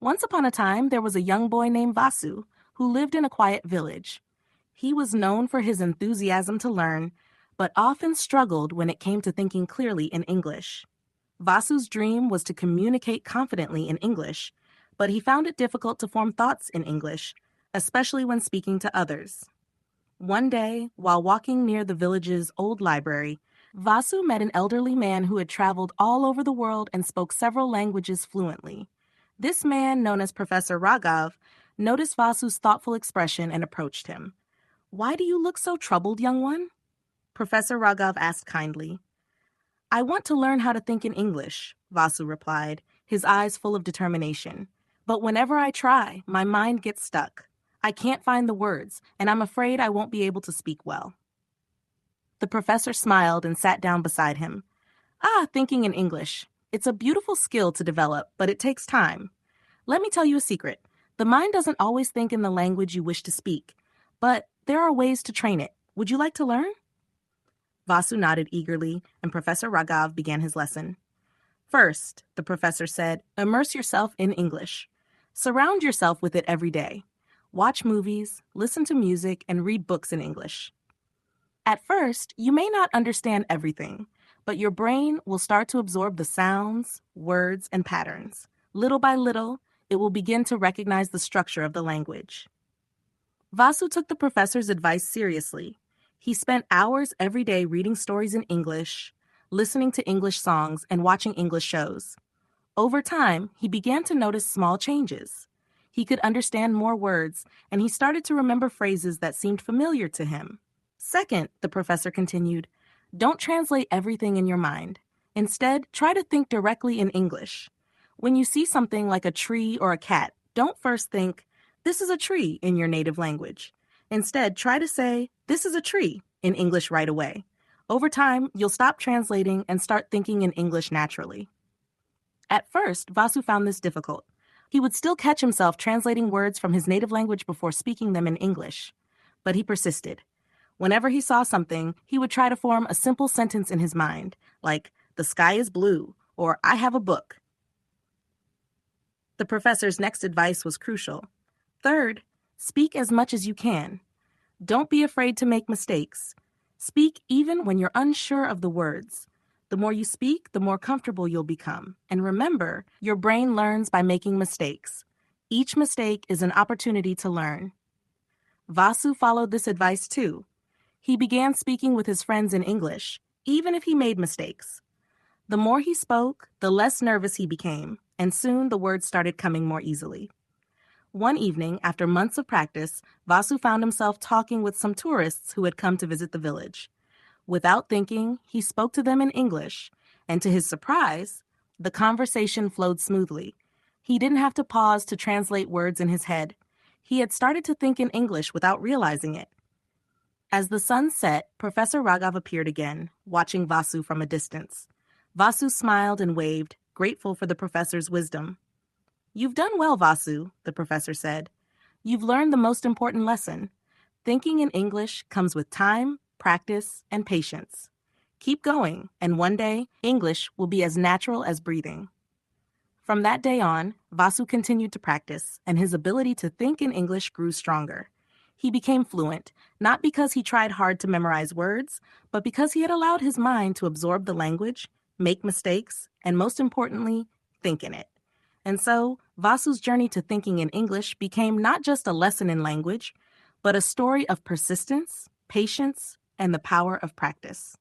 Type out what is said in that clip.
Once upon a time, there was a young boy named Vasu who lived in a quiet village. He was known for his enthusiasm to learn, but often struggled when it came to thinking clearly in English. Vasu's dream was to communicate confidently in English, but he found it difficult to form thoughts in English, especially when speaking to others. One day, while walking near the village's old library, Vasu met an elderly man who had traveled all over the world and spoke several languages fluently. This man, known as Professor Raghav, noticed Vasu's thoughtful expression and approached him. "Why do you look so troubled, young one?" Professor Raghav asked kindly. "I want to learn how to think in English," Vasu replied, his eyes full of determination. "But whenever I try, my mind gets stuck. I can't find the words, and I'm afraid I won't be able to speak well." The professor smiled and sat down beside him. Thinking in English. It's a beautiful skill to develop, but it takes time. Let me tell you a secret. The mind doesn't always think in the language you wish to speak, but there are ways to train it. Would you like to learn?" Vasu nodded eagerly, and Professor Raghav began his lesson. "First," the professor said, "immerse yourself in English. Surround yourself with it every day. Watch movies, listen to music, and read books in English. At first, you may not understand everything, but your brain will start to absorb the sounds, words, and patterns. Little by little, it will begin to recognize the structure of the language." Vasu took the professor's advice seriously. He spent hours every day reading stories in English, listening to English songs, and watching English shows. Over time, he began to notice small changes. He could understand more words, and he started to remember phrases that seemed familiar to him. Second, the professor continued, don't translate everything in your mind. Instead, try to think directly in English. When you see something like a tree or a cat, don't first think, "This is a tree," in your native language. Instead, try to say, "This is a tree," in English right away. Over time, you'll stop translating and start thinking in English naturally. At first, Vasu found this difficult. He would still catch himself translating words from his native language before speaking them in English. But he persisted. Whenever he saw something, he would try to form a simple sentence in his mind, like, "The sky is blue," or "I have a book." The professor's next advice was crucial. Third, speak as much as you can. Don't be afraid to make mistakes. Speak even when you're unsure of the words. The more you speak, the more comfortable you'll become. And remember, your brain learns by making mistakes. Each mistake is an opportunity to learn. Vasu followed this advice too. He began speaking with his friends in English, even if he made mistakes. The more he spoke, the less nervous he became, and soon the words started coming more easily. One evening, after months of practice, Vasu found himself talking with some tourists who had come to visit the village. Without thinking, he spoke to them in English, and to his surprise, the conversation flowed smoothly. He didn't have to pause to translate words in his head. He had started to think in English without realizing it. As the sun set, Professor Raghav appeared again, watching Vasu from a distance. Vasu smiled and waved, grateful for the professor's wisdom. "You've done well, Vasu," the professor said. "You've learned the most important lesson. Thinking in English comes with time, practice, and patience. Keep going, and one day, English will be as natural as breathing." From that day on, Vasu continued to practice, and his ability to think in English grew stronger. He became fluent, not because he tried hard to memorize words, but because he had allowed his mind to absorb the language, make mistakes, and most importantly, think in it. And so, Vasu's journey to thinking in English became not just a lesson in language, but a story of persistence, patience, and the power of practice.